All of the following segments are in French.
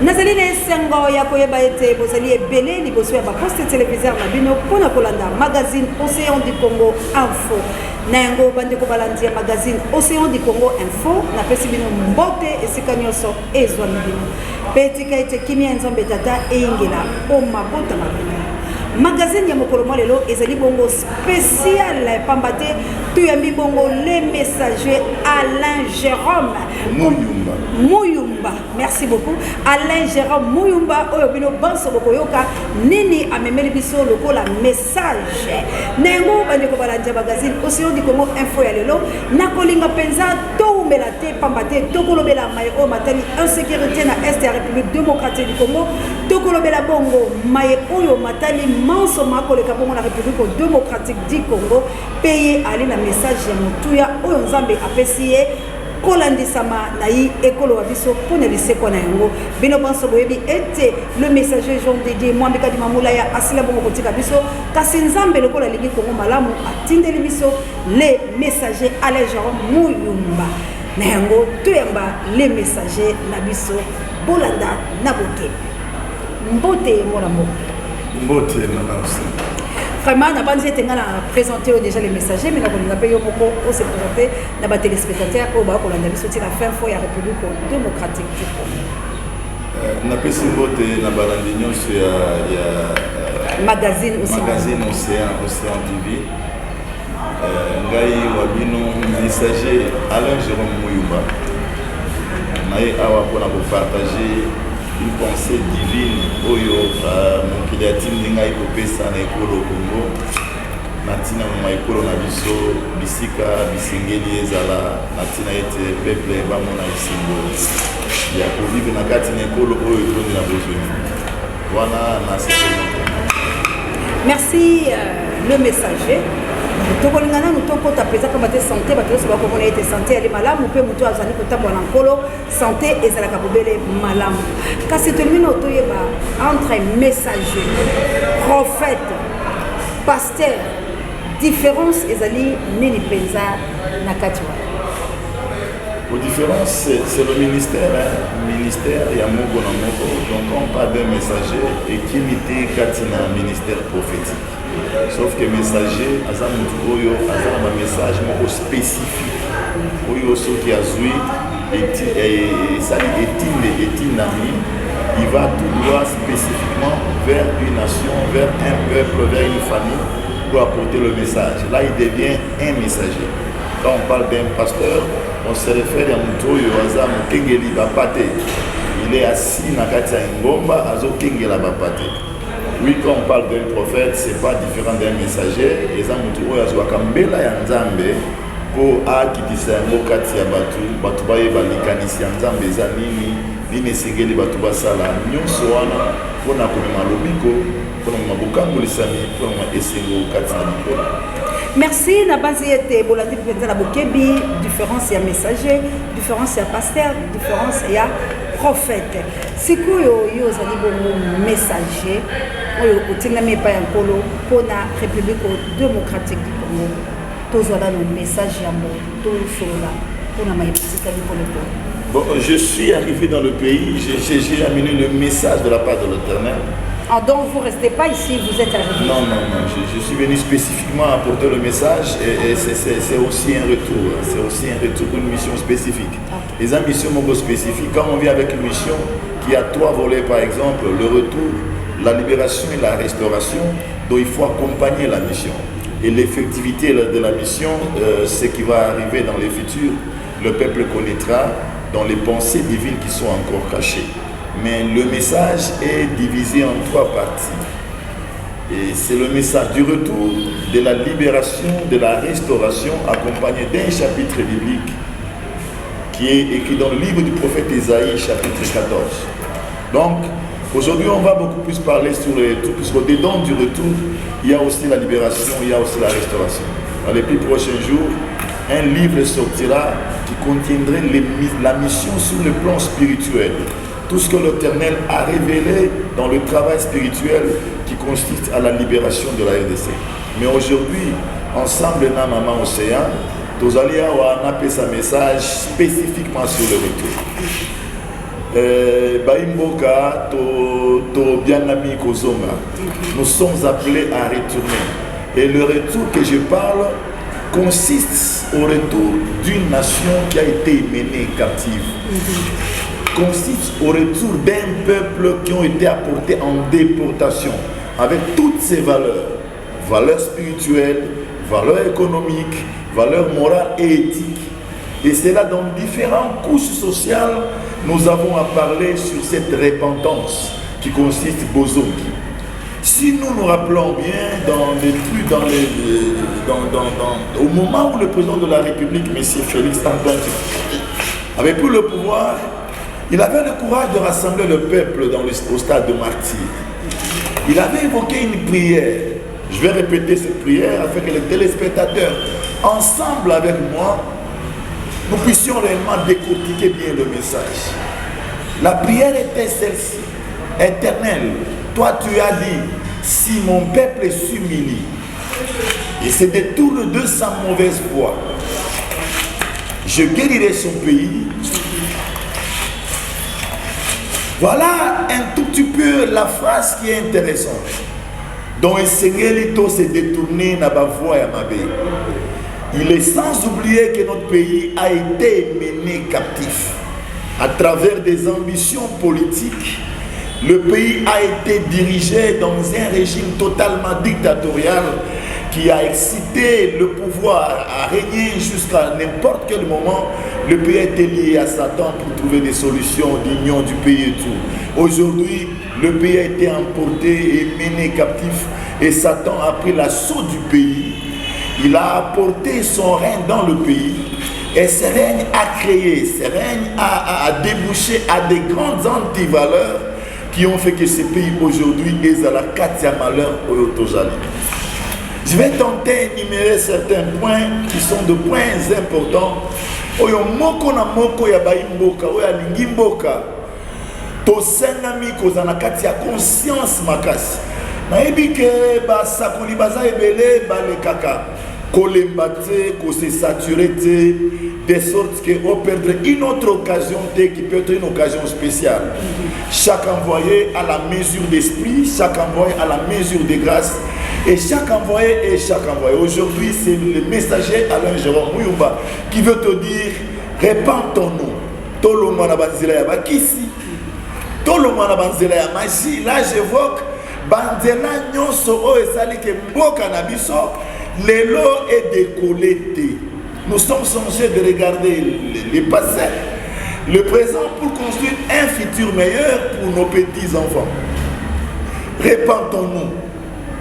Nazali na esengo ya koyeba ete bozali ebele liboso ya baposte téléviseur na bino mpona kolanda magazine Océan du Congo Info. Na yango bandeko balandi ya magazine Océan du Congo Info na pesi bino mbote esika nyonso ezwami bino. Petika ete kimia nzambe tata eingela o mabota mabino. Magazine ya mokolo mwa lelo ezali bongo spécial pambate tuyambi bongo les messagers Alain Jérôme Muyumba. Merci beaucoup. Alain Jérôme Muyumba oyo bino banso bokoyoka nini amemeli biso lokola message. Nengo bandeko balandi magazine Océan du Congo Info ya lelo nakolinga penza toumela te pambate tokolobela mayo matali insécurité na est ya République démocratique du Congo tokolobela bongo maye oyo matali manso makoleka bongo na République démocratique du Congo paye ali na message ya mutuya oyo nzambe apesiye kolandisama na yi ekolo wa biso pona liseko na yango bino banso boyebi ete le messager Jean Dédé mwambika di mamula ya asila bongo kotika biso kasi nzambe lokola lingi Kongo malamu atindeli biso les messagers Alain Jérôme Muyumba na yango tuyamba les messagers na biso bolanda na boke mbote mona mbote na aussi. Vraiment, n'a pas dit que présenter déjà les messagers, mais nous avons payé au se présenter dans les téléspectateurs au bas pour la fin fois la République démocratique du Congo. Na pesi mbote na balandinyo sur magazine Océan TV. Ngai wabino messager Alain Jérôme Muyumba. Nae awa pour nous partager une pensée divine oyo mokili ya tindi ngai kopesa na ekolo Congo na ntina mama ekolo na biso bisika bisengeli ezala na ntina ete peuple bamona esengo ya kovivre na kati na ekolo oyo tondi na bozwi wana na merci le messager. Tokolingana mutoko tapeza kama te santé bato ba komona ete santé ali malamu pe mutu azali kotambola nkolo santé ezalaka bobele malamu kasi tolmino toyeba entre messager prophète pasteur différence ezali nini penza na kati wa la différence c'est le ministère il y a moko na moko donc on parle d'un messager et qui mité katina ministère prophétique. Sauf que messager, un message spécifique. Qui a joué, il va tout droit spécifiquement vers une nation, vers un peuple, vers une famille pour apporter le message. Là, il devient un messager. Quand on parle d'un pasteur, on se réfère à Moutoyo, Kengeli Bapate. Il est assis dans Katia Ngomba, Azo Kengela Bapate. Oui, quand on parle d'un prophète, c'est pas différent d'un messager. Et ça, nous trouvons Kambela Yanzambe pour Akitisa Mokati Abatu, Batubaye Balikanisi Yanzambe Zanini, Nine Segeli Batuba Sala, Nyon Soana, pour na Malobiko, pour na Bukambulisami, pour na Esengo Katina Bikola. Merci, na base était Bolati Penzala Bokebi, différence il y a messager, différence il y a pasteur, différence il y a prophète. C'est quoi yo zali bongo messager oyo otingami pa yankolo pona République démocratique du Congo. Tozala no message ya moto solola pona maïpsika du Congo. Bon, je suis arrivé dans le pays, j'ai amené le message de la part de l'Éternel. Ah, donc vous ne restez pas ici, vous êtes arrivé? Non, je suis venu spécifiquement apporter le message et c'est aussi un retour. C'est aussi un retour pour une mission spécifique. Okay. Les ambitions spécifiques, quand on vient avec une mission qui a 3 volets par exemple, le retour, la libération et la restauration, donc il faut accompagner la mission. Et l'effectivité de la mission, ce qui va arriver dans les futurs, le peuple connaîtra dans les pensées divines qui sont encore cachées. Mais le message est divisé en 3 parties. Et c'est le message du retour, de la libération, de la restauration, accompagné d'un chapitre biblique qui est écrit dans le livre du prophète Isaïe, chapitre 14. Donc, aujourd'hui, on va beaucoup plus parler sur le retour, puisqu'au-dedans du retour, il y a aussi la libération, il y a aussi la restauration. Dans les plus prochains jours, un livre sortira qui contiendrait la mission sur le plan spirituel. Tout ce que l'Éternel a révélé dans le travail spirituel qui consiste à la libération de la RDC. Mais aujourd'hui, ensemble, dans Maman Océan, nous allons appeler sa message spécifiquement sur le retour. Baimboka, to Bianami Kozonga. Nous sommes appelés à retourner. Et le retour que je parle consiste au retour d'une nation qui a été menée captive. Consiste au retour d'un peuple qui ont été apportés en déportation avec toutes ses valeurs. Valeurs spirituelles, valeurs économiques, valeurs morales et éthiques. Et c'est là dans différentes couches sociales, nous avons à parler sur cette repentance qui consiste Bozongi. Si nous nous rappelons bien, au moment où le président de la République, M. Félix Antoine Tshisekedi, avait pris le pouvoir, il avait le courage de rassembler le peuple au stade de martyr. Il avait évoqué une prière. Je vais répéter cette prière afin que les téléspectateurs, ensemble avec moi, nous puissions réellement décortiquer bien le message. La prière était celle-ci. Éternel, toi tu as dit, si mon peuple s'humilie et se détourne de sa mauvaise voie, je guérirai son pays. Voilà un tout petit peu la phrase qui est intéressante. Donc le Seigneur s'est détourné dans ma voie et ma vie. Il est sans oublier que notre pays a été mené captif à travers des ambitions politiques. Le pays a été dirigé dans un régime totalement dictatorial qui a excité le pouvoir à régner jusqu'à n'importe quel moment. Le pays a été lié à Satan pour trouver des solutions d'union du pays et tout. Aujourd'hui, le pays a été emporté et mené captif et Satan a pris l'assaut du pays. Il a apporté son règne dans le pays et ce règne a créé, ce règne a débouché à des grandes antivaleurs qui ont fait que ce pays aujourd'hui est à la 4e malheur au Yotojali. Je vais tenter d'énumérer certains points qui sont de points importants. Oyo moko na moko ya baimboka, oya lingimboka. To senami kozana kati ya conscience makasi. Nayebi ke ba sakoli baza ebele ba le kaka. Kolemba te, ko se saturer te, de sorte qu'on perdrait une autre occasion qui peut être une occasion spéciale. Chaque envoyé a la mesure d'esprit, chaque envoyé a la mesure de grâce, et chaque envoyé est chaque envoyé. Aujourd'hui, c'est le messager Alain Jérôme Mouyumba qui veut te dire, répentons-nous. Tolo mwana banzela ya bakisi, tolo mwana banzela ya magie. Là, j'évoque banzela nyonso o esali ke mboka na biso. L'élo est décolleté. Nous sommes censés de regarder le passé, le présent pour construire un futur meilleur pour nos petits-enfants. Répentons-nous.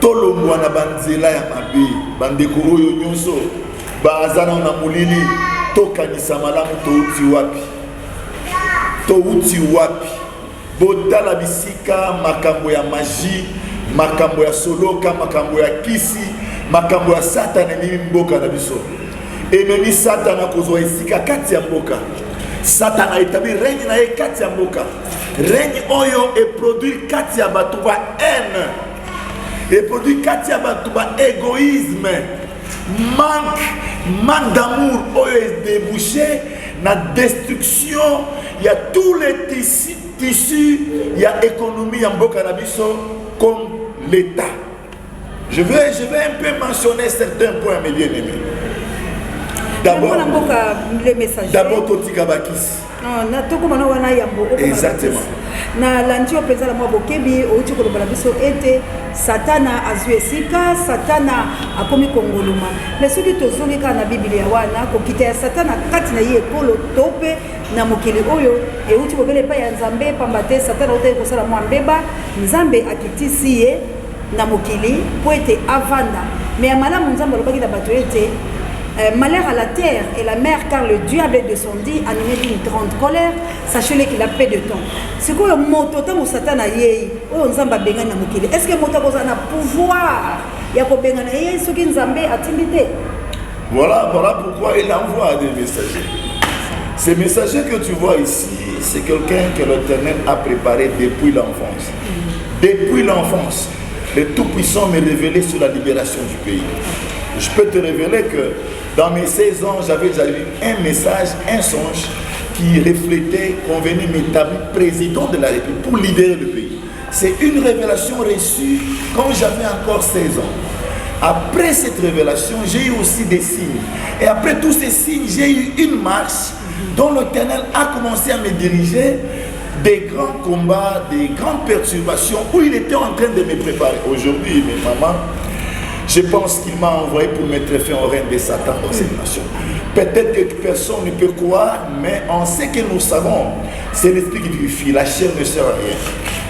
Tolo mwana banzela ya mabe, bandeko oyo nyonso, bazana na mulili, tokanisa malamu touti wapi. Touti wapi. Botala bisika makambo ya magie, makambo ya soloka, makambo ya kisi, makambo ya satana ni mboka na biso. Ememi satana kozwa esika kati ya mboka. Satana établi règne na ye kati ya mboka. Règne oyo et produit kati ya batu ba haine. Et produit kati ya batu ba égoïsme. Manque d'amour oyo est débouché na destruction. Il y a tous les tissus, il y a économie ya mboka na biso comme l'État. Je vais un peu mentionner certains points, mes bien-aimés. D'abord, Totika Bakis. Exactement. Na landi opeza mwa bokebi outi kolobala biso ete satana azwi esika, satana akomi kongoluma. Mais soki tozongi kaka na Biblia wana kokita ya satana kati na ye ekolo tope na mokili oyo euti kobele epai ya Nzambe pamba te satana otali kosala mwa mbeba, Nzambe akitisi ye na mokili po ete avanda. Mais ya malamu Nzambe alobaki na bato ete malheur à la terre et la mer, car le diable est descendu, animé d'une grande colère. Sachez-le qu'il a peu de temps. C'est quoi le mot total où Satan a yé? Oh, Nzamba benga na mokili. Est-ce que Mota a pouvoir? Il y a pas benga na yé, ce qui Nzambe a timidé. Voilà pourquoi il envoie des messagers. Ces messagers que tu vois ici, c'est quelqu'un que l'Éternel a préparé depuis l'enfance. Depuis l'enfance, le Tout-Puissant m'est révélé sur la libération du pays. Je peux te révéler que dans mes 16 ans, j'avais déjà eu un message, un songe qui reflétait qu'on venait m'établir président de la République pour libérer le pays. C'est une révélation reçue quand j'avais encore 16 ans. Après cette révélation, j'ai eu aussi des signes. Et après tous ces signes, j'ai eu une marche dont l'Éternel a commencé à me diriger des grands combats, des grandes perturbations où il était en train de me préparer. Aujourd'hui, mes mamans, je pense qu'il m'a envoyé pour mettre fin au règne de Satan dans cette nation. Peut-être que personne ne peut croire, mais on sait que nous savons. C'est l'esprit qui vivifie, la chair ne sert à rien.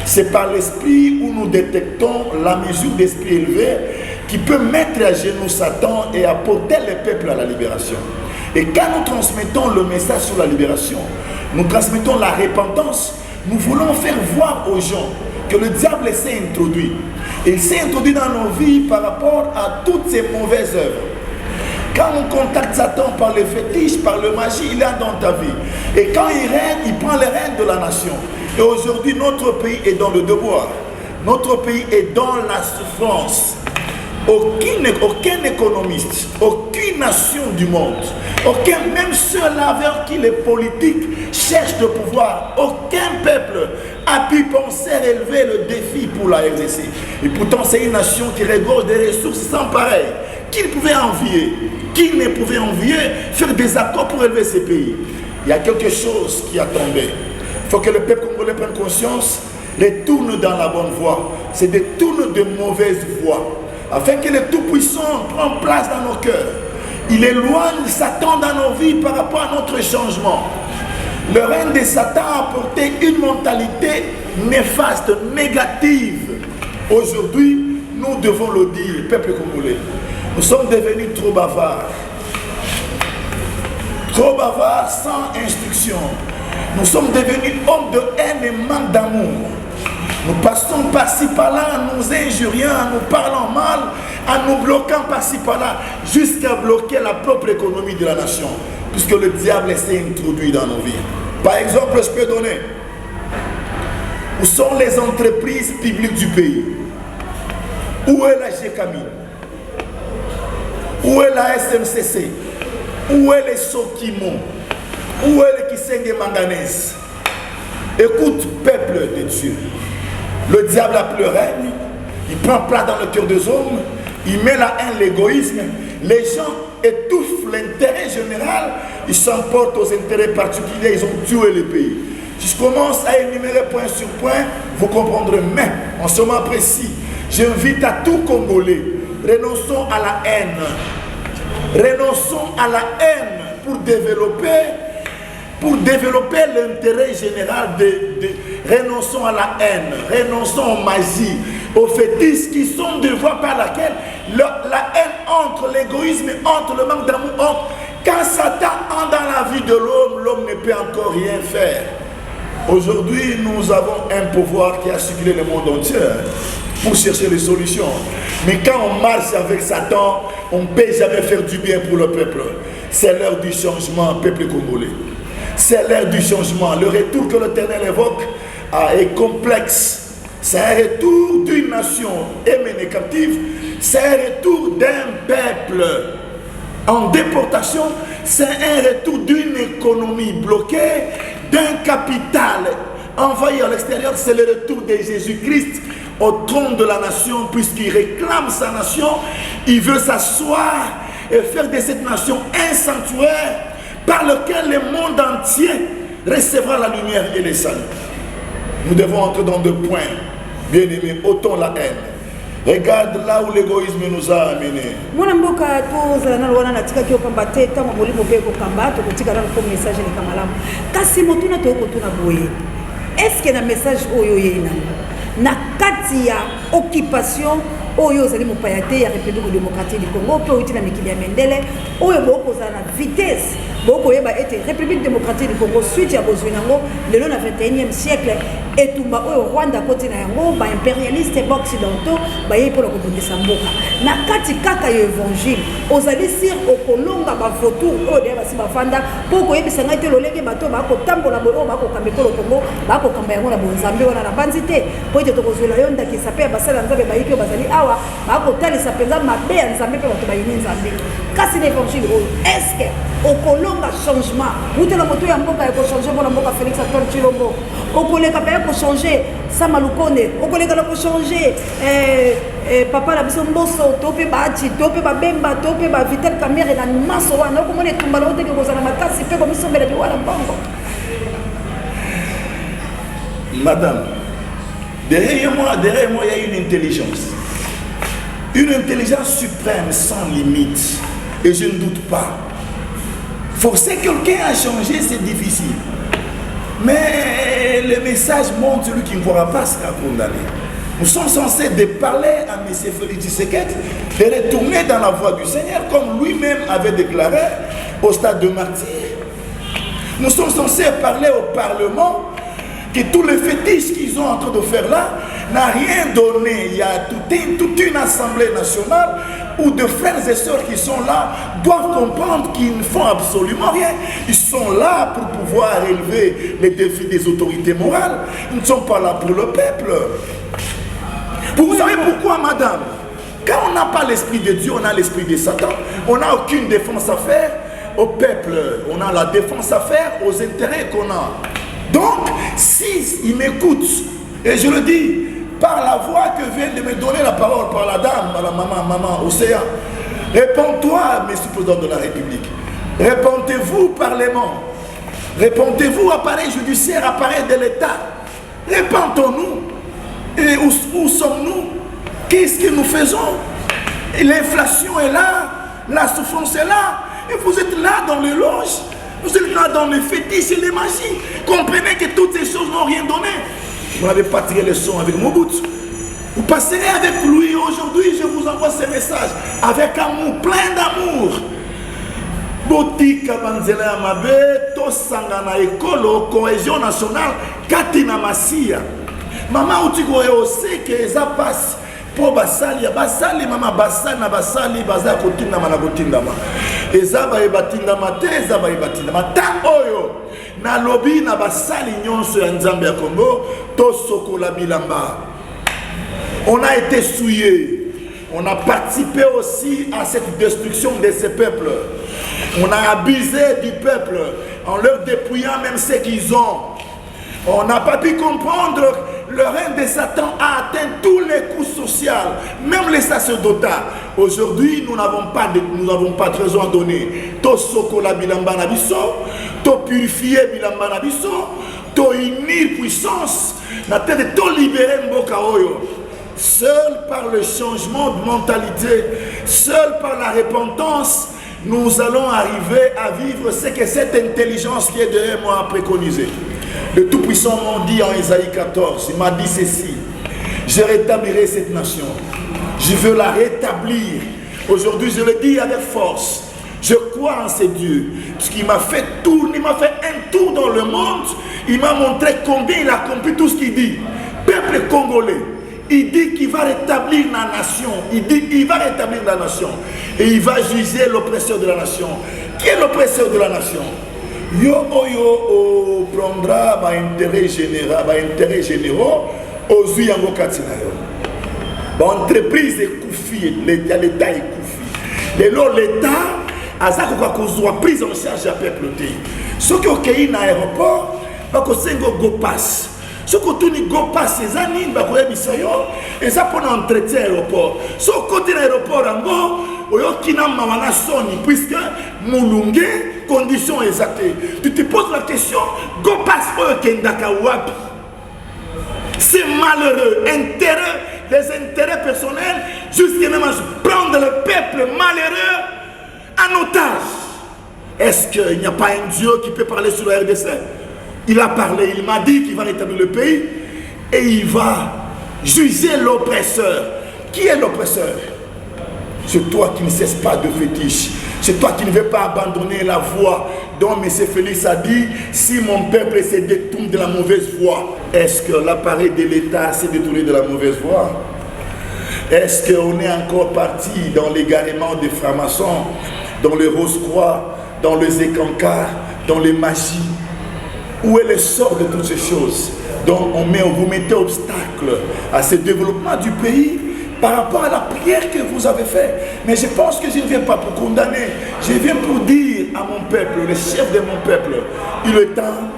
C'est par l'esprit où nous détectons la mesure d'esprit élevé qui peut mettre à genoux Satan et apporter le peuple à la libération. Et quand nous transmettons le message sur la libération, nous transmettons la repentance, nous voulons faire voir aux gens que le diable s'est introduit. Il s'est introduit dans nos vies par rapport à toutes ces mauvaises œuvres. Quand on contacte Satan par le fétiche, par le magie, il est dans ta vie. Et quand il règne, il prend les rênes de la nation. Et aujourd'hui, notre pays est dans le devoir. Notre pays est dans la souffrance. Aucun économiste, aucune nation du monde, même ceux-là vers qui les politiques cherchent le pouvoir, aucun peuple a pu penser relever le défi pour la RDC. Et pourtant, c'est une nation qui regorge des ressources sans pareil. Qui pouvait envier? Qui ne pouvait envier faire des accords pour élever ces pays? Il y a quelque chose qui a tombé. Il faut que le peuple congolais prenne conscience, retourne dans la bonne voie. C'est détourne de mauvaises voies. Afin que le Tout-Puissant prenne place dans nos cœurs. Il éloigne Satan dans nos vies par rapport à notre changement. Le règne de Satan a apporté une mentalité néfaste, négative. Aujourd'hui, nous devons le dire, peuple congolais. Nous sommes devenus trop bavards. Trop bavards sans instruction. Nous sommes devenus hommes de haine et manque d'amour. Nous passons par-ci par-là en nous injuriant, en nous parlant mal, en nous bloquant par-ci par-là, jusqu'à bloquer la propre économie de la nation, puisque le diable s'est introduit dans nos vies. Par exemple, je peux donner, où sont les entreprises publiques du pays? Où est la GECAMI? Où est la SMCC? Où est les Sokimo? Où est le Kisenge Manganese? Écoute, peuple de Dieu. Le diable a pleuré, il prend place dans le cœur des hommes, il met la haine, l'égoïsme. Les gens étouffent l'intérêt général, ils s'emportent aux intérêts particuliers, ils ont tué le pays. Si je commence à énumérer point sur point, vous comprendrez. Mais en ce moment précis, j'invite à tout Congolais, renonçons à la haine. Renonçons à la haine pour développer l'intérêt général. Renonçons à la haine, renonçons aux magies, aux fétiches qui sont des voies par laquelle la haine entre, l'égoïsme entre, le manque d'amour entre. Quand Satan entre dans la vie de l'homme, l'homme ne peut encore rien faire. Aujourd'hui, nous avons un pouvoir qui a circulé le monde entier pour chercher des solutions. Mais quand on marche avec Satan, on ne peut jamais faire du bien pour le peuple. C'est l'heure du changement, peuple congolais. C'est l'heure du changement. Le retour que l'Éternel évoque est complexe. C'est un retour d'une nation émenée captive. C'est un retour d'un peuple en déportation. C'est un retour d'une économie bloquée, d'un capital envahi à l'extérieur. C'est le retour de Jésus-Christ au trône de la nation, puisqu'il réclame sa nation. Il veut s'asseoir et faire de cette nation un sanctuaire par lequel le monde entier recevra la lumière et le salut. Nous devons entrer dans deux points, bien aimés, ôtons la haine. Regarde là où l'égoïsme nous a amenés. Est-ce qu'il y a un message na kati ya occupation oyo zali mopayate ya République démocratique du Congo pe outi na mikili ya Mendele oyo boko za na vitesse boko yeba ete République démocratique du Congo suite ya bozwi nango lelo na 21e siècle etumba oyo Rwanda koti na yango ba impérialiste ba occidentaux ba yepo ko bundisa mboka na kati kaka yo évangile ozali sir okolonga ba votour oyo de ba siba fanda boko yebisa ngate lolenge bato ba ko tambola bolo ba ko kambeko lo Congo ba ko kamba yango na bonzambe wana na banzite po ete to kozwela yo ndaki sape basala nzabe ba yiki bazali awa ba ko talisa penza mabe ya nzambe pe bato ba yini nzambe kasi na évangile oyo est-ce que okolonga changement utela moto ya mboka ekochange mpona mboka Félix Antoine Tshilombo okoleka mpe ekochange Sama Lukonde okoleka na kochange papa na biso Mboso to mpe Bachi to mpe Babemba to mpe Vital Kamerhe na maso wana okomona etumbala oteke kozala makasi mpe komisombela biwana mbongo. Madame, derrière moi, il y a une intelligence. Une intelligence suprême, sans limite. Et je ne doute pas. Forcer quelqu'un à changer, c'est difficile. Mais le message montre celui qui ne pourra pas sera condamné. Nous sommes censés de parler à M. Félix Tshisekedi, de retourner dans la voie du Seigneur, comme lui-même avait déclaré au stade de martyr. Nous sommes censés parler au Parlement que tous les fétiches qu'ils sont en train de faire là n'a rien donné. Il y a toute une assemblée nationale où de frères et sœurs qui sont là doivent comprendre qu'ils ne font absolument rien. Ils sont là pour pouvoir élever les défis des autorités morales. Ils ne sont pas là pour le peuple. Vous savez pourquoi, madame? Quand on n'a pas l'esprit de Dieu, on a l'esprit de Satan. On n'a aucune défense à faire au peuple. On a la défense à faire aux intérêts qu'on a. Donc, s'ils m'écoutent, et je le dis, par la voix que vient de me donner la parole par la dame, par la maman Océan, répondez-toi, monsieur le président de la République. Répondez-vous, Parlement. Répondez-vous, appareil judiciaire, appareil de l'État. Répondons-nous. Et où sommes-nous? Qu'est-ce que nous faisons? L'inflation est là, la souffrance est là, et vous êtes là dans les loges. Vous êtes là dans les fétiches et les magies. Comprenez que toutes ces choses n'ont rien donné. Vous n'avez pas tiré le son avec Mobutu. Vous passerez avec lui aujourd'hui. Je vous envoie ce message avec amour, plein d'amour. Botika Banzela Mabe, Tosangana Ekolo, cohésion nationale, Katina Masia. Maman Outiko aussi que ça passe. Po basali ya basali mama basali na basali baza kotinda mana kotinda ma ezaba ebatinda mate ezaba ebatinda mata oyo na lobi na basali nyonso ya Nzambe ya Congo to sokola bilamba. On a été souillé, on a participé aussi à cette destruction de ces peuples. On a abusé du peuple en leur dépouillant même ce qu'ils ont. On n'a pas pu comprendre. Le règne de Satan a atteint tous les couches sociales, même les sacerdotats. Aujourd'hui, nous n'avons pas de trésor à donner. To sokola bilamba na biso, to purifier bilamba na biso, to unir puissance, na tête to libérer mboka oyo. Seul par le changement de mentalité, seul par la repentance, nous allons arriver à vivre ce que cette intelligence qui est derrière moi a préconisé. Le Tout-Puissant m'a dit en Isaïe 14, il m'a dit ceci: je rétablirai cette nation, je veux la rétablir. Aujourd'hui, je le dis avec force, je crois en ce Dieu, parce qu'il m'a fait tourner, il m'a fait un tour dans le monde, il m'a montré combien il a accompli tout ce qu'il dit. Peuple congolais, il dit qu'il va rétablir la nation, il dit qu'il va rétablir la nation, et il va juger l'oppresseur de la nation. Qui est l'oppresseur de la nation? Yo oyo prendra ba intérêt généraux aux yango katina yo. Ba entreprise ekufi, l'État ekufi. L'État azako kwa kozwa prise en charge ya peuple te. Soki okei na aéroport, ba ko sengo go pass. Soko tuni go pass ezani ba ko yebisa yo, eza pona entretien aéroport. So côté l'aéroport ango oyokina mawana soni puisque mulunge conditions exactes. Tu te poses la question, go passe au Kendaka Wapi. C'est malheureux, les intérêts personnels, jusqu'à même prendre le peuple malheureux en otage. Est-ce qu'il n'y a pas un Dieu qui peut parler sur la RDC? Il a parlé, il m'a dit qu'il va rétablir le pays et il va juger l'oppresseur. Qui est l'oppresseur? C'est toi qui ne cesses pas de fétiche. C'est toi qui ne veux pas abandonner la voie dont M. Félix a dit: si mon peuple se détourne de la mauvaise voie. Est-ce que l'appareil de l'État s'est détourné de la mauvaise voie? Est-ce qu'on est encore parti dans l'égarement des francs-maçons, dans les Rose-Croix, dans les écancars, dans les magies? Où est le sort de toutes ces choses? Donc vous mettez obstacle à ce développement du pays par rapport à la prière que vous avez faite. Mais je pense que je ne viens pas pour condamner. Je viens pour dire à mon peuple, le chef de mon peuple, il est temps,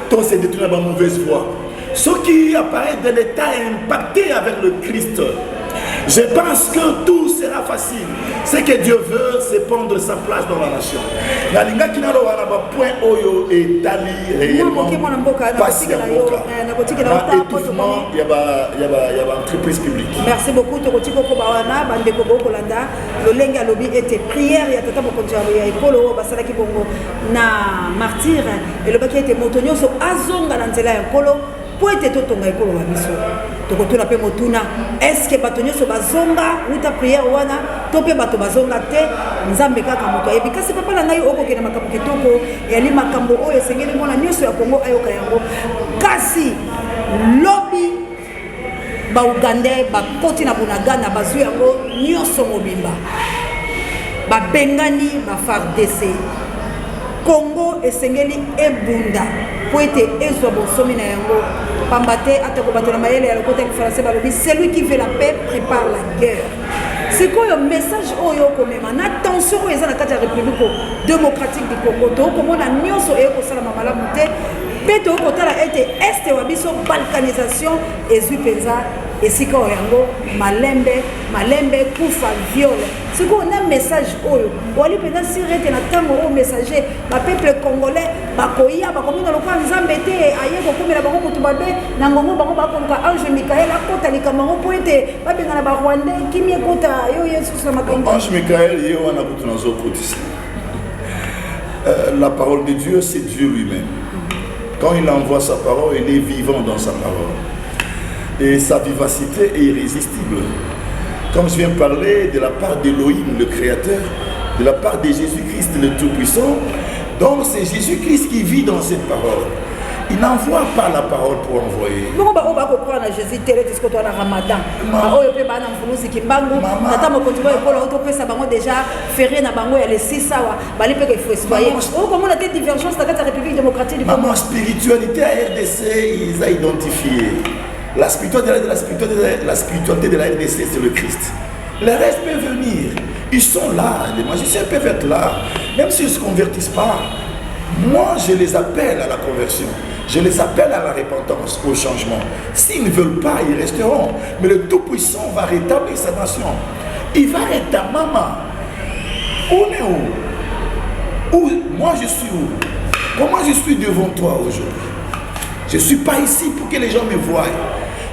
tout s'est détourné dans la mauvaise voie. Ce qui apparaît de l'État est impacté avec le Christ. Je pense que tout sera facile. Ce que Dieu veut, c'est prendre sa place dans la nation. La linga qui n'a pas point oyo et tali réellement. Passer à Boka. Étouffement, il y a entreprise publique. Merci beaucoup. Tokotiko Kobawana, Bandeko Bokolanda, le Lenga Lobby était prière, il y a Tata Mokonjaro, il y a Ekolo, Basalaki Bongo, na martyr, et le baquet était motonio, so Azonga Nantela Ekolo. Pour être tout ton école ou abisso, tu retournes à Pemotuna. Est-ce que batonio so bazonga ou ta prière wana, topé bato bazonga te, nzambeka kamoto. Et puis quand c'est pas la naïo oko qui n'a pas kitoko, et ali makambo oyo sengeli mona nyoso ya Congo ayo kayango. Kasi lobby ba Ugandais ba koti na bunagana bazu yango nyoso mobimba. Ba bengani ba FARDC. Congo esengeli ebunda po ete ezwa bonsomi na yango pambate atako bato na mayele ya lokota ki français balobi celui qui veut la paix prépare la guerre. C'est quoi le message oyo komema na tension oyo eza na kati ya République démocratique du Congo to komona nyonso eko sala malamu te pe to kotala ete este wa biso balkanisation ezwi penza esika yango malembe kufa viol. C'est quoi un message oyo wali pena sirete na tango o messager ba peuple congolais bakoya bakomina lokwa nzambe te aye kokomela bango mutu babe na ngongo bango bakonka Ange Michael akota likambango po ete babenga na ba Rwandais kimie kota yo Yesus na makambo. Ange Michael ye wana kutu nazo kotisa. La parole de Dieu, c'est Dieu lui-même. Quand il envoie sa parole, il est vivant dans sa parole. Et sa vivacité est irrésistible. Comme je viens de parler de la part d'Elohim, le Créateur, de la part de Jésus-Christ, le Tout-Puissant, donc c'est Jésus-Christ qui vit dans cette parole. Il n'envoie pas la parole pour envoyer. Jésus Ramadan. Déjà ferré na bango ya les 6 sawa bali pe que faut espoir. Oh comment on a des divergences dans la République démocratique du Congo. Maman, spiritualité à RDC, ils ont identifié. La spiritualité de la RDC, c'est le Christ. Les restes peuvent venir. Ils sont là. Les magiciens peuvent être là. Même s'ils ne se convertissent pas. Moi, je les appelle à la conversion. Je les appelle à la repentance, au changement. S'ils ne veulent pas, ils resteront. Mais le Tout-Puissant va rétablir sa nation. Il va être ta maman. On est où? Moi, je suis où? Comment je suis devant toi aujourd'hui? Je ne suis pas ici pour que les gens me voient.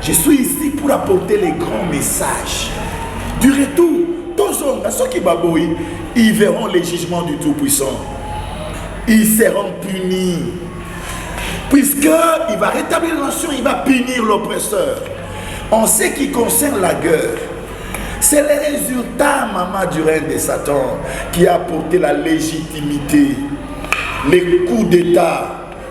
Je suis ici pour apporter les grands messages. Du retour, tous ceux qui babouillent, ils verront les jugements du Tout-Puissant. Ils seront punis. Puisqu'il va rétablir la nation, il va punir l'oppresseur. En ce qui concerne la guerre, c'est le résultat, maman, du règne de Satan qui a apporté la légitimité. Les coups d'État,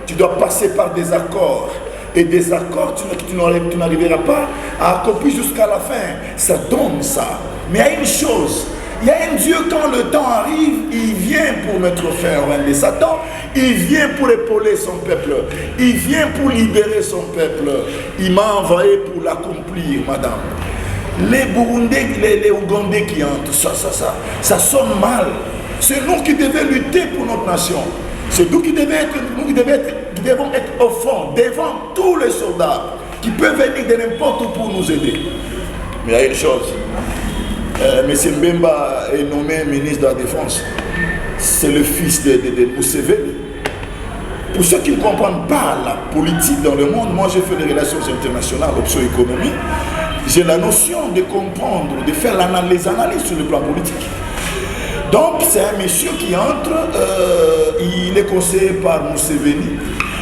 tu dois passer par des accords. Et des accords, tu n'arriveras pas à accomplir jusqu'à la fin. Ça donne ça. Mais il y a une chose. Il y a un Dieu, quand le temps arrive, il vient pour mettre fin au règne de Satan. Il vient pour épauler son peuple. Il vient pour libérer son peuple. Il m'a envoyé pour l'accomplir, madame. Les Burundais, les Ougandais qui entrent, ça sonne mal. C'est nous qui devons lutter pour notre nation. C'est nous qui devons être au fond, devant tous les soldats qui peuvent venir de n'importe où pour nous aider. Mais il y a une chose. M. Mbemba est nommé ministre de la Défense. C'est le fils de Museveni. Pour ceux qui ne comprennent pas la politique dans le monde, moi j'ai fait des relations internationales, option économie. J'ai la notion de comprendre, de faire les analyses sur le plan politique. Donc c'est un monsieur qui entre, il est conseillé par Museveni.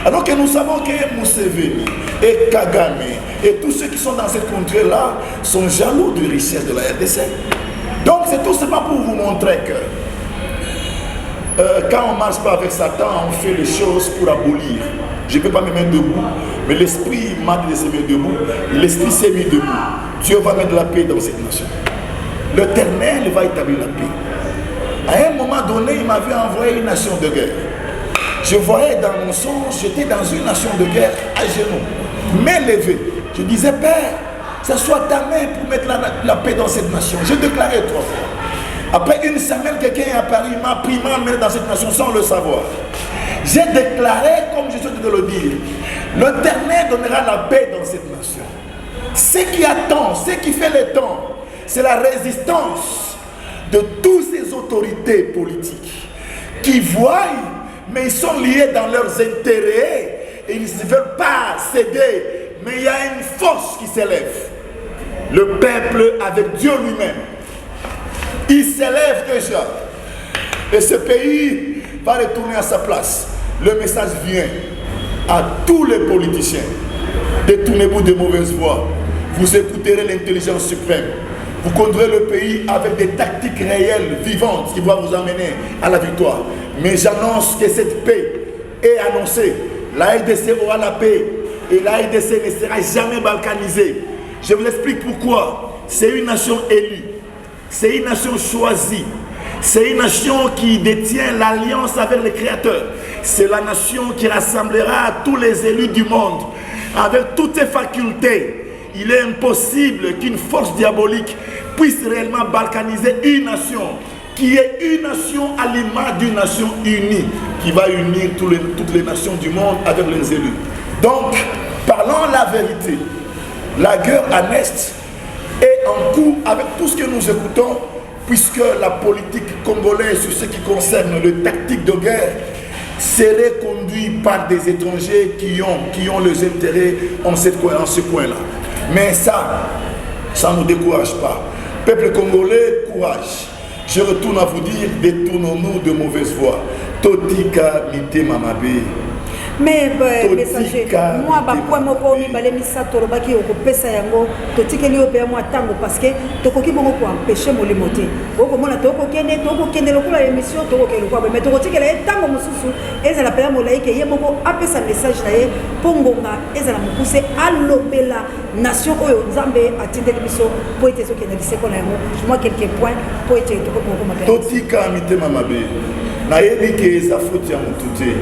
Alors que nous savons que Museveni et Kagame et tous ceux qui sont dans cette contrée-là sont jaloux de richesse de la RDC. Donc c'est tout simplement pour vous montrer que quand on ne marche pas avec Satan, on fait les choses pour abolir. Je ne peux pas me mettre debout, mais l'esprit m'a dit de se mettre debout. L'esprit s'est mis debout. Dieu va mettre la paix dans cette nation. L'Éternel va établir la paix. À un moment donné, il m'avait envoyé une nation de guerre. Je voyais dans mon songe, j'étais dans une nation de guerre à genoux, main levée. Je disais, Père, ça soit ta main pour mettre la paix dans cette nation. J'ai déclaré 3 fois. Après une semaine, quelqu'un est à Paris, m'a pris ma main dans cette nation sans le savoir. J'ai déclaré, comme je suis de le dire, l'Éternel donnera la paix dans cette nation. Ce qui attend, ce qui fait le temps, c'est la résistance de toutes ces autorités politiques qui voient, mais ils sont liés dans leurs intérêts et ils ne veulent pas céder. Mais il y a une force qui s'élève. Le peuple avec Dieu lui-même. Il s'élève déjà. Et ce pays va retourner à sa place. Le message vient à tous les politiciens. Détournez-vous de mauvaises voies. Vous écouterez l'intelligence suprême. Vous conduirez le pays avec des tactiques réelles, vivantes, qui vont vous amener à la victoire. Mais j'annonce que cette paix est annoncée. La RDC aura la paix. Et la RDC ne sera jamais balkanisée. Je vous explique pourquoi. C'est une nation élue. C'est une nation choisie. C'est une nation qui détient l'alliance avec le Créateur. C'est la nation qui rassemblera tous les élus du monde. Avec toutes ses facultés. Il est impossible qu'une force diabolique puisse réellement balkaniser une nation. Qui est une nation à l'image d'une nation unie. Qui va unir toutes les nations du monde avec les élus. Donc, parlons la vérité. La guerre à l'Est est en cours avec tout ce que nous écoutons, puisque la politique congolaise sur ce qui concerne les tactiques de guerre serait conduite par des étrangers qui ont les intérêts en ce coin-là. Mais ça ne nous décourage pas. Peuple congolais, courage. Je retourne à vous dire, détournons-nous de mauvaises voies. Totika mite mamabe. Mais messager, moi bakwa moko mi balé misato lobaki okopesa yango totikeli ope moi tango parce que tokoki bongo ko empêcher molimote. Oko mona tokokende lokola émission tokokelo kwa mais tokotikela tango mususu ezala pela molaike ye moko apesa message na ye pongonga ezala mukuse alobela nation oyo Nzambe atindeli biso po ete sokena liseko na yango. Moi quelques points po ete tokoko mama. Totika mitema mabe. Nayebi ke eza faute ya mutu te.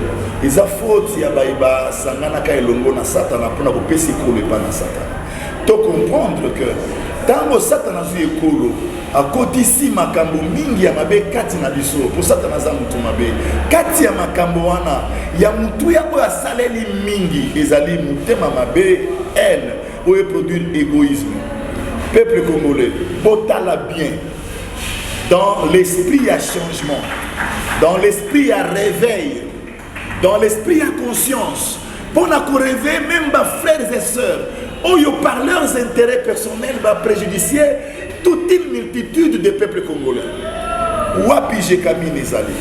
Eza faute ya baiba sangana ka elongo na satana pona ko pesi kolo pa na satana. To comprendre que tango satana zu ekolo akotisi makambo mingi ya mabe kati na biso po satana za mutu mabe. Kati ya makambo wana ya mutu ya ko asaleli mingi ezali mutema mabe haine ou produire égoïsme. Peuple congolais, botala bien. Dans l'esprit à changement, dans l'esprit à réveil, dans l'esprit à conscience, pour nous réveiller même nos frères et sœurs, où par leurs intérêts personnels va préjudicier toute une multitude de peuples congolais. Wapi Jekami Nezali,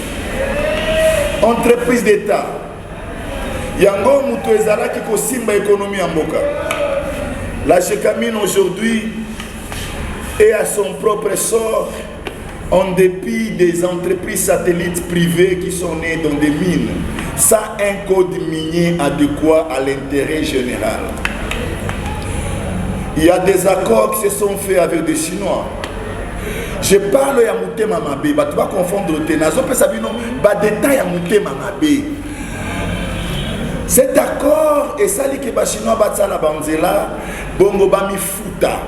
entreprise d'État, Yango Muto Ezala qui kosimba économie en Boka. La Jekami aujourd'hui est à son propre sort. En dépit des entreprises satellites privées qui sont nées dans des mines, sans un code minier adéquat à l'intérêt général. Il y a des accords qui se sont faits avec des Chinois. Je parle à Mouté Mamabe, tu vas confondre le ténazo, mais ça veut dire détail à Mouté Mamabe. Cet accord est ça que les Chinois battent la banzela, bongo bami futa.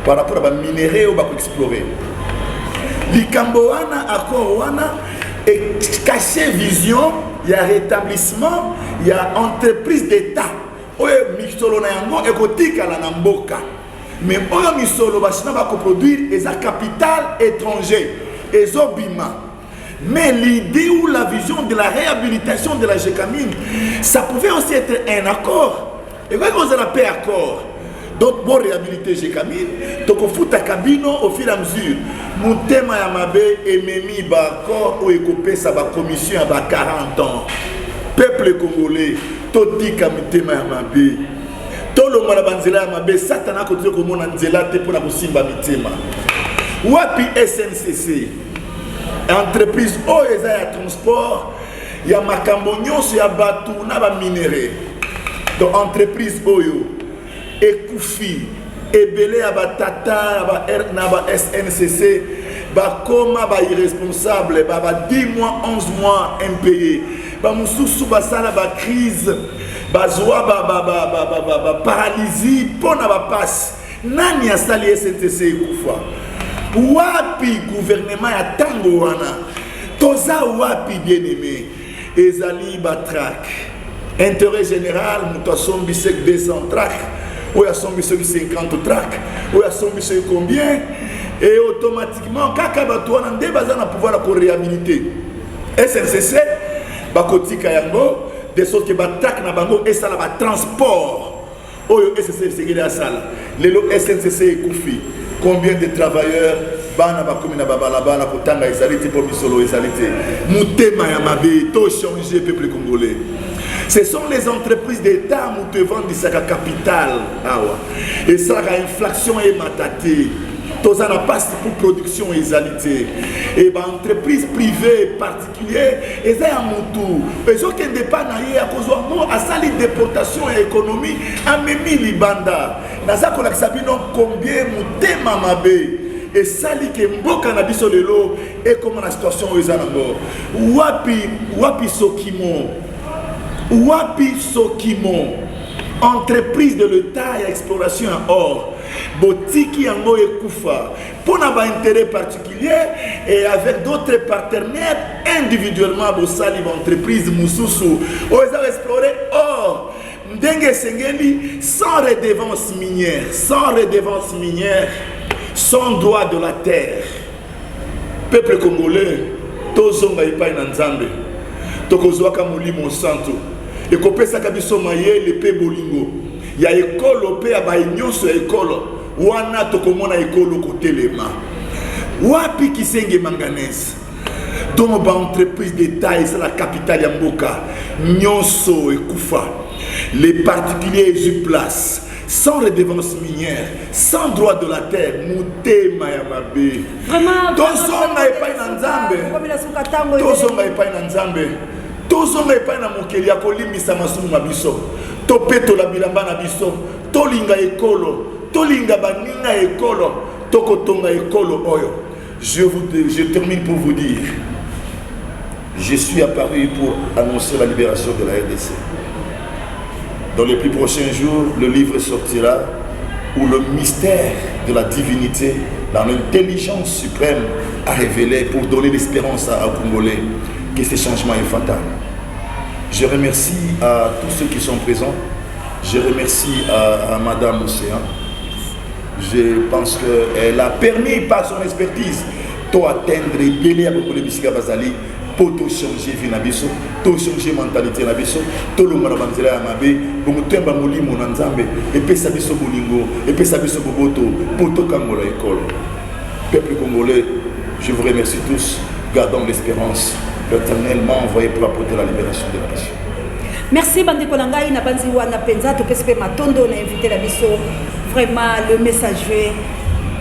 Par rapport à la minerai ou à explorer. Likamboana, accord wana, et caché vision, il y a rétablissement, il y a entreprise d'État. Oye misolo na yango ekotika la namboka. Mais oye misolo bachina va produire et capital étranger, et zobima. Mais l'idée ou la vision de la réhabilitation de la Gécamine, ça pouvait aussi être un accord. Et quand on a fait accord, donc pour réhabiliter Gécamine, donc on fout à cabino au fur et à mesure. Mon thème à Yamabe et Memi Bakor ou écopé sa commission à 40 ans. Peuple congolais, Toti Kamite Yamabe. Tolo Marabanzela Yamabe, Satana Koto Komona Nzela te pour la Simba Mitema. Wapi SNCC, entreprise Oeza ya transport, ya Makambonyo, ya Batu, na ba minéré. Donc entreprise Oyo. Ekoufi, Ebele Abatata, Naba SNCC, Bakoma, irresponsable, 10 mois, 11 mois impayés. Moussou Basala, crise, bazwa paralysie pona ba passe nani asali SNCC ekufa wapi gouvernement ya tango wana toza wapi bien aimé ezali batrak intérêt général muto asombi 200 track ou asombi 50 track ou asombi combien et automatiquement kaka bato wana nde baza na pouvoir ko réhabiliter SNCC bakotika yango de sorte que batrak na bango esala ba transport oyo SNCC ya sala lelo SNCC ekufi combien de travailleurs bana bakomi na babalabala kotanga ezalite pour bisolo ezalite mutema ya mabe to changer peuple congolais. Ce sont les entreprises d'État qui vendent du capital et ça a inflation et mataté. Tous en passe pour production et égalité. Et ben entreprises privées particulières et ça a moutou. Et ceux qui ne dépendent pas à cause de à sali déportation et économie à memi libanda. Dans ça qu'on a sabi non combien mouté mamabé. Et sali que mboka na biso lelo et comment la situation aux anambo. Wapi sokimo. Wapi Sokimo, entreprise de l'État et exploration en or, Botiki Yango et Koufa, pour n'avoir intérêt particulier et avec d'autres partenaires individuellement, Bossali, entreprise Moussoussou, où ils ont exploré or, Ndengue Sengeli, sans redevance minière, sans droit de la terre. Peuple congolais, Tozonga Ipai Nanzambe, Tokozwaka Molimo Santo. Et qu'on peut s'accabiso maye le pe bolingo. Il y a école au pe aba nyonso école. Wana tokomona école côté lema. Wapi kisenge manganese. Dans ba entreprise d'État et c'est la capitale ya mboka. Nyonso ekufa. Les particuliers y place. Sans redevance minière, sans droit de la terre, mutema ya mabe. Vraiment. Tozonga epai na Nzambe. Tozonga epai na Nzambe. Tozonga epai na mokeli ya kolimisa masumu na biso topetola bilamba na biso tolinga ekolo tolinga baninga ekolo tokotonga ekolo oyo. Je termine pour vous dire, je suis apparu pour annoncer la libération de la RDC. Dans les plus prochains jours, le livre sortira où le mystère de la divinité, dans l'intelligence suprême, a révélé pour donner l'espérance à Congolais que ce changement est fatal. Je remercie à tous ceux qui sont présents. Je remercie à Madame Océan. Je pense qu'elle a permis par son expertise d'atteindre les délais à Bokole Bisika Bazali pour tout changer vie na biso, tout changer mentalité na biso, tout le monde banzela ya mabe, pour temba molimo na Nzambe, et puis ça biso bolingo, et puis ça biso boboto, pour tout Kangola école. Peuple congolais, je vous remercie tous. Gardons l'espérance. L'Éternel m'a envoyé pour apporter la libération de la nation. Merci Bande Kolangai na banzi wana penza to pespe matondo na invité la biso vraiment le messager.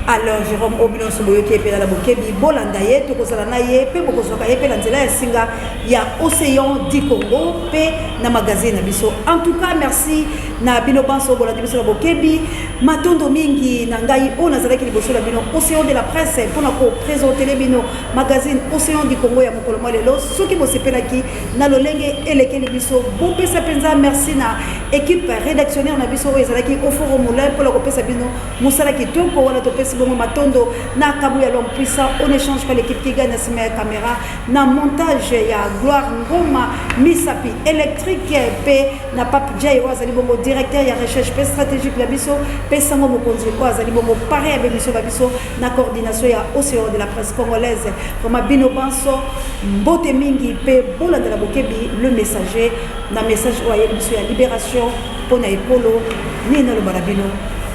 Alors Jérôme Obino Soboyo qui est pela la bokebi bolanda ye to kozala na ye pe bokozoka ye pela nzela ya singa ya Océan du Congo pe na magazine na biso. En tout cas merci na bino banso bolanda biso la bokebi matondo mingi na ngai ona zalaki liboso la bino Océan de la presse pour na ko présenter les bino magazine Océan du Congo ya mokolo lelo soki bo sepelaki na lolenge elekeli biso bo pesa penza. Merci na équipe rédactionnelle na biso ezalaki au forum moulin pour la ko pesa bino musala kitoko wala to pesa bon matondo na kabuya l'homme puissant. On échange pas l'équipe qui gagne na la caméra na montage ya Gloire Ngoma Misapi électrique pe na Pape Jay wazali bongo directeur ya recherche pe stratégique la biso pe sango mokonzi ko azali bongo paré avec biso ba biso na coordination ya Océan de la presse congolaise comme bino banso mbote mingi pe bola de la bokebi le messager na message oye biso ya libération pona ekolo ni na lo barabino.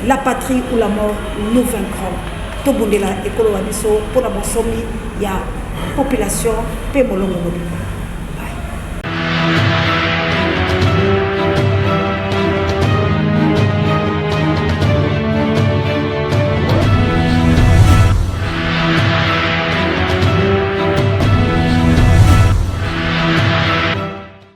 La patrie ou la mort, nous vaincrons. Tobundela ekolo wabiso pour la bonsomi ya population pe molongo.